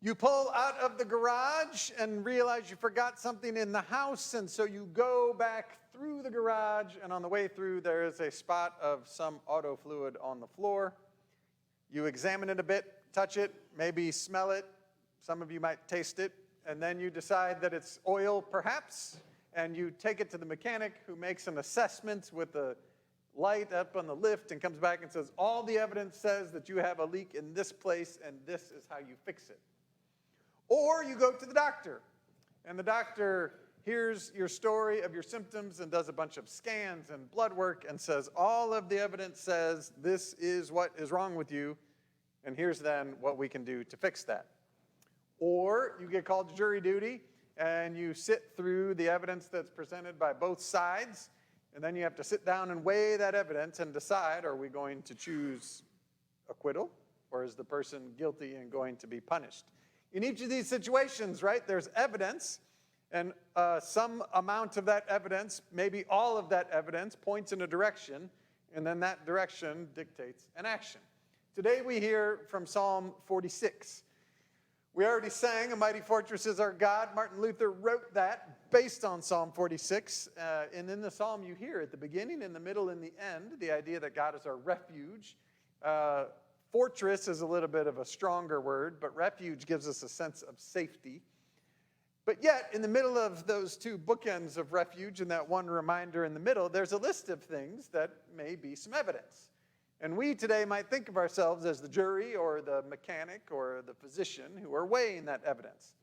You pull out of the garage and realize you forgot something in the house, and so you go back through the garage, and on the way through, there is a spot of some auto fluid on the floor. You examine it a bit, touch it, maybe smell it. Some of you might taste it, and then you decide that it's oil, perhaps, and you take it to the mechanic who makes an assessment with the light up on the lift and comes back and says, all the evidence says that you have a leak in this place, and this is how you fix it. Or you go to the doctor, and the doctor hears your story of your symptoms and does a bunch of scans and blood work and says, all of the evidence says this is what is wrong with you, and here's then what we can do to fix that. Or you get called to jury duty, and you sit through the evidence that's presented by both sides, and then you have to sit down and weigh that evidence and decide, are we going to choose acquittal, or is the person guilty and going to be punished? In each of these situations, right, there's evidence, and some amount of that evidence, maybe all of that evidence, points in a direction, and then that direction dictates an action. Today we hear from Psalm 46. We already sang, "A Mighty Fortress is Our God." Martin Luther wrote that based on Psalm 46. And in the psalm you hear at the beginning, in the middle, and the end, the idea that God is our refuge. Fortress is a little bit of a stronger word, but refuge gives us a sense of safety. But yet, in the middle of those two bookends of refuge and that one reminder in the middle, there's a list of things that may be some evidence. And we today might think of ourselves as the jury or the mechanic or the physician who are weighing that evidence.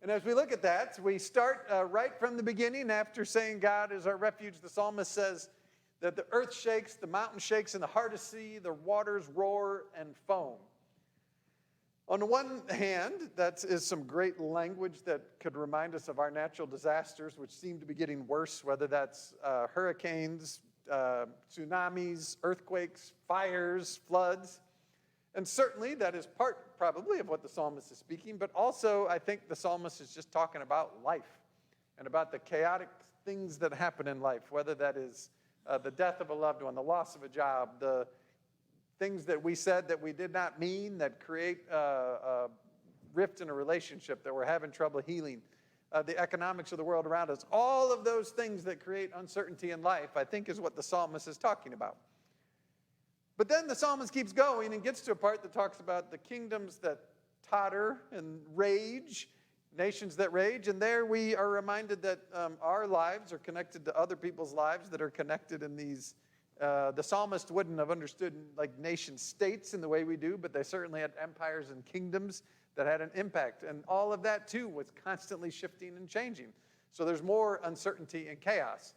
And as we look at that, we start right from the beginning. After saying God is our refuge, the psalmist says that the earth shakes, the mountain shakes, and the heart of sea, the waters roar and foam. On the one hand, that is some great language that could remind us of our natural disasters, which seem to be getting worse, whether that's hurricanes, tsunamis, earthquakes, fires, floods. And certainly that is part probably of what the psalmist is speaking, but also I think the psalmist is just talking about life and about the chaotic things that happen in life, whether that is the death of a loved one, the loss of a job, the things that we said that we did not mean that create a rift in a relationship that we're having trouble healing, the economics of the world around us. All of those things that create uncertainty in life, I think, is what the psalmist is talking about. But then the psalmist keeps going and gets to a part that talks about the kingdoms that totter and rage, nations that rage, and there we are reminded that our lives are connected to other people's lives that are connected in these. The psalmist wouldn't have understood like nation states in the way we do, but they certainly had empires and kingdoms that had an impact, and all of that too was constantly shifting and changing. So there's more uncertainty and chaos.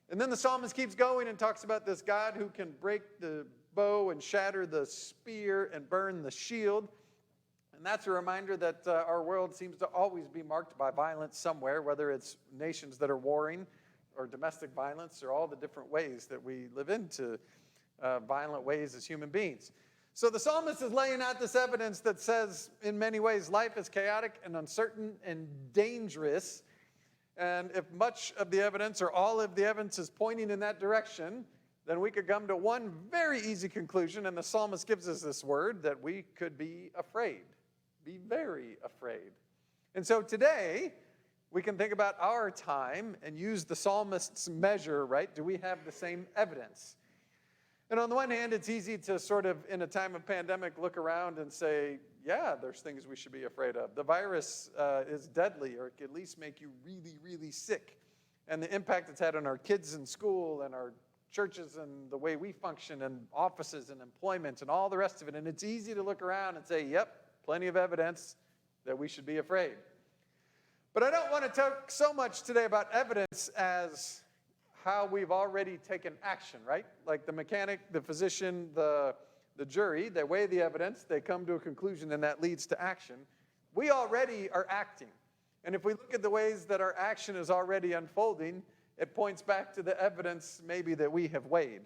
And then the psalmist keeps going and talks about this God who can break the bow and shatter the spear and burn the shield. And that's a reminder that our world seems to always be marked by violence somewhere, whether it's nations that are warring or domestic violence or all the different ways that we live into violent ways as human beings. So the psalmist is laying out this evidence that says, in many ways, life is chaotic and uncertain and dangerous. And if much of the evidence or all of the evidence is pointing in that direction, then we could come to one very easy conclusion, and the psalmist gives us this word, that we could be afraid. Be very afraid. And so today, we can think about our time and use the psalmist's measure, right? Do we have the same evidence? And on the one hand, it's easy to sort of, in a time of pandemic, look around and say, yeah, there's things we should be afraid of. The virus is deadly, or it can at least make you really, really sick. And the impact it's had on our kids in school and our churches and the way we function and offices and employment and all the rest of it. And it's easy to look around and say, yep, plenty of evidence that we should be afraid. But I don't want to talk so much today about evidence as how we've already taken action, right? Like the mechanic, the physician, the jury, they weigh the evidence, they come to a conclusion, and that leads to action. We already are acting. And if we look at the ways that our action is already unfolding, it points back to the evidence maybe that we have weighed.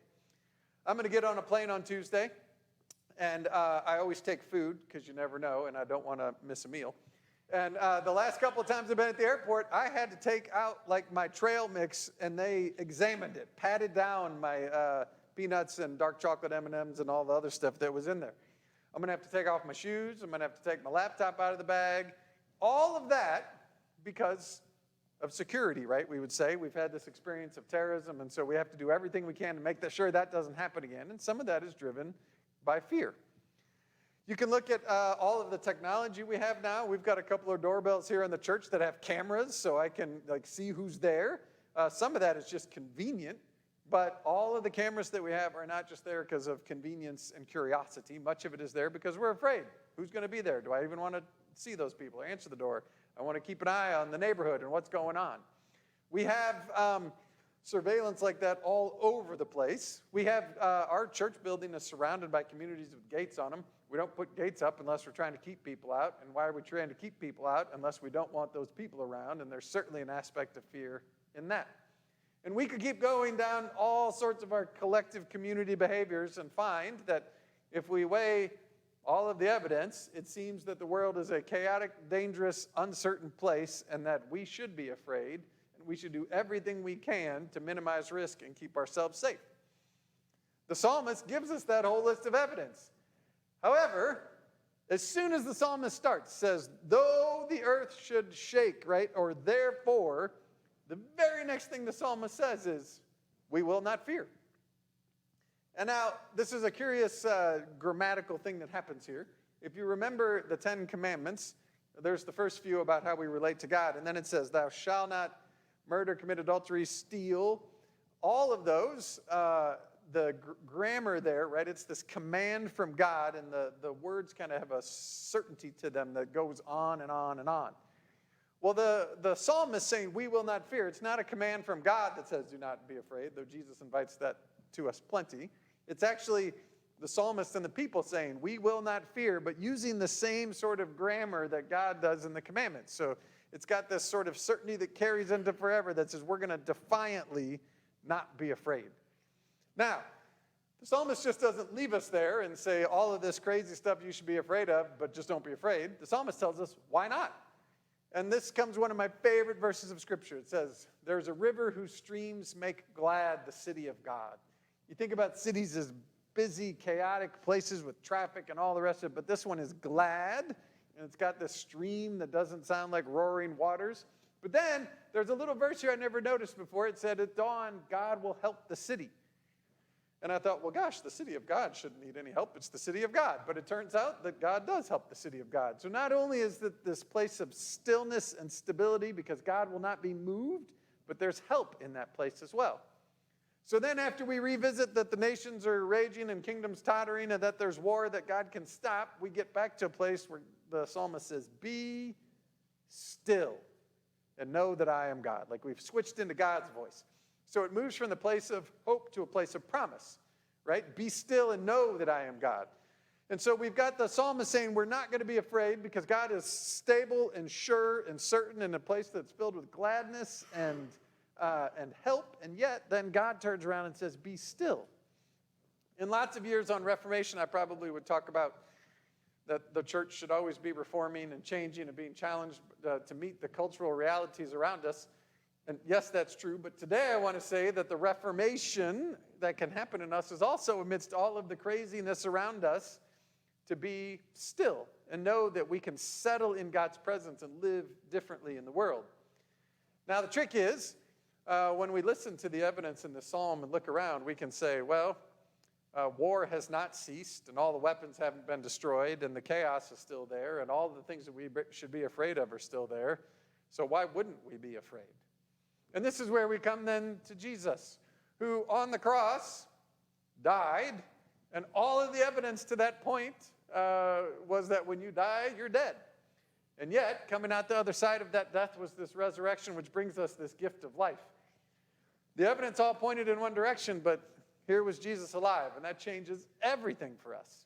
I'm going to get on a plane on Tuesday, and I always take food because you never know, and I don't want to miss a meal. And the last couple of times I've been at the airport, I had to take out like my trail mix, and they examined it, patted down my peanuts and dark chocolate M&Ms and all the other stuff that was in there. I'm going to have to take off my shoes. I'm going to have to take my laptop out of the bag. All of that because of security, right? We would say we've had this experience of terrorism, and so we have to do everything we can to make sure that doesn't happen again. And some of that is driven by fear. You can look at all of the technology we have now. We've got a couple of doorbells here in the church that have cameras, so I can see who's there. Some of that is just convenient, but all of the cameras that we have are not just there because of convenience and curiosity. Much of it is there because we're afraid. Who's going to be there? Do I even want to see those people or answer the door? I want to keep an eye on the neighborhood and what's going on. We have surveillance like that all over the place. We have our church building is surrounded by communities with gates on them. We don't put gates up unless we're trying to keep people out. And why are we trying to keep people out unless we don't want those people around? And there's certainly an aspect of fear in that. And we could keep going down all sorts of our collective community behaviors and find that if we weigh all of the evidence, it seems that the world is a chaotic, dangerous, uncertain place, and that we should be afraid, and we should do everything we can to minimize risk and keep ourselves safe. The psalmist gives us that whole list of evidence. However, as soon as the psalmist starts, says, though the earth should shake, right, or therefore, the very next thing the psalmist says is, we will not fear. And now, this is a curious grammatical thing that happens here. If you remember the 10 Commandments, there's the first few about how we relate to God, and then it says, thou shalt not murder, commit adultery, steal. All of those, the grammar there, right, it's this command from God, and the words kind of have a certainty to them that goes on and on and on. Well, the psalmist saying, we will not fear. It's not a command from God that says, do not be afraid, though Jesus invites that to us plenty. It's actually the psalmist and the people saying, we will not fear, but using the same sort of grammar that God does in the commandments. So it's got this sort of certainty that carries into forever that says we're going to defiantly not be afraid. Now, the psalmist just doesn't leave us there and say all of this crazy stuff you should be afraid of, but just don't be afraid. The psalmist tells us, why not? And this comes one of my favorite verses of Scripture. It says, there's a river whose streams make glad the city of God. You think about cities as busy, chaotic places with traffic and all the rest of it, but this one is glad, and it's got this stream that doesn't sound like roaring waters. But then there's a little verse here I never noticed before. It said, at dawn, God will help the city. And I thought, well, gosh, the city of God shouldn't need any help. It's the city of God. But it turns out that God does help the city of God. So not only is it this place of stillness and stability because God will not be moved, but there's help in that place as well. So then after we revisit that the nations are raging and kingdoms tottering and that there's war that God can stop, we get back to a place where the psalmist says, be still and know that I am God. Like we've switched into God's voice. So it moves from the place of hope to a place of promise, right? Be still and know that I am God. And so we've got the psalmist saying we're not going to be afraid because God is stable and sure and certain in a place that's filled with gladness and help, and yet then God turns around and says, be still. In lots of years on Reformation, I probably would talk about that the church should always be reforming and changing and being challenged to meet the cultural realities around us. And yes, that's true, but today I want to say that the Reformation that can happen in us is also amidst all of the craziness around us to be still and know that we can settle in God's presence and live differently in the world. Now the trick is, when we listen to the evidence in the psalm and look around, we can say, well, war has not ceased, and all the weapons haven't been destroyed, and the chaos is still there, and all the things that we should be afraid of are still there. So why wouldn't we be afraid? And this is where we come then to Jesus, who on the cross died, and all of the evidence to that point was that when you die, you're dead. And yet, coming out the other side of that death was this resurrection, which brings us this gift of life. The evidence all pointed in one direction, but here was Jesus alive, and that changes everything for us.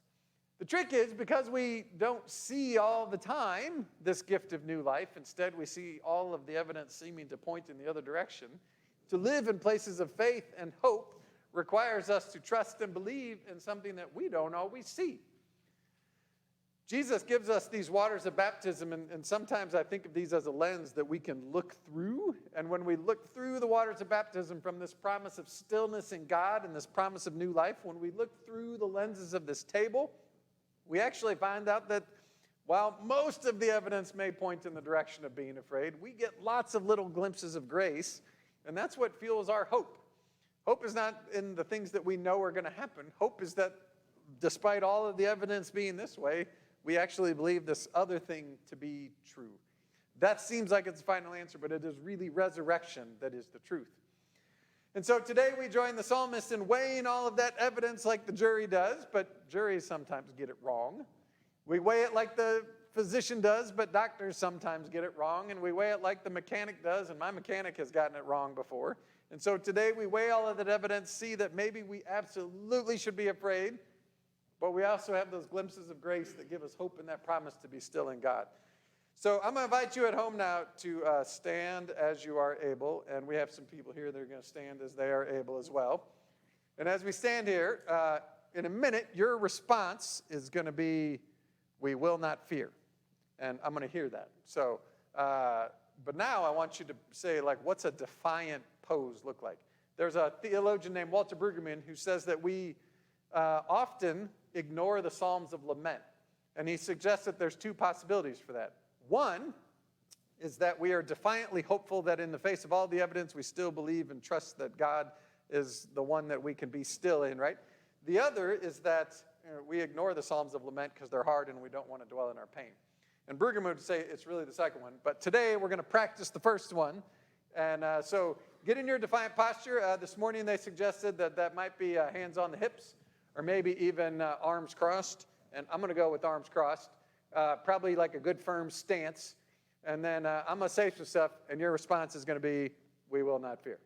The trick is, because we don't see all the time this gift of new life, instead we see all of the evidence seeming to point in the other direction. To live in places of faith and hope requires us to trust and believe in something that we don't always see. Jesus gives us these waters of baptism, and sometimes I think of these as a lens that we can look through. And when we look through the waters of baptism from this promise of stillness in God and this promise of new life, when we look through the lenses of this table, we actually find out that while most of the evidence may point in the direction of being afraid, we get lots of little glimpses of grace, and that's what fuels our hope. Hope is not in the things that we know are going to happen. Hope is that despite all of the evidence being this way, we actually believe this other thing to be true. That seems like it's the final answer, but it is really resurrection that is the truth. And so today we join the psalmist in weighing all of that evidence like the jury does, but juries sometimes get it wrong. We weigh it like the physician does, but doctors sometimes get it wrong. And we weigh it like the mechanic does, and my mechanic has gotten it wrong before. And so today we weigh all of that evidence, see that maybe we absolutely should be afraid, but we also have those glimpses of grace that give us hope in that promise to be still in God. So I'm going to invite you at home now to stand as you are able, and we have some people here that are going to stand as they are able as well. And as we stand here, in a minute, your response is going to be, "We will not fear." And I'm going to hear that. So, but now I want you to say, like, what's a defiant pose look like? There's a theologian named Walter Brueggemann who says that we often ignore the Psalms of Lament. And he suggests that there's two possibilities for that. One is that we are defiantly hopeful that in the face of all the evidence, we still believe and trust that God is the one that we can be still in, right? The other is that we ignore the Psalms of Lament because they're hard and we don't want to dwell in our pain. And Brueggemann would say it's really the second one. But today we're going to practice the first one. And so get in your defiant posture. This morning they suggested that might be hands on the hips or maybe even arms crossed. And I'm going to go with arms crossed. Probably like a good firm stance. And then I'm going to say some stuff, and your response is going to be, "We will not fear."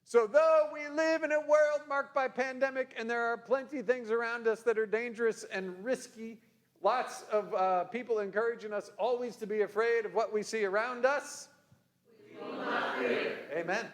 So though we live in a world marked by pandemic, and there are plenty of things around us that are dangerous and risky, lots of people encouraging us always to be afraid of what we see around us. We will not fear. Amen.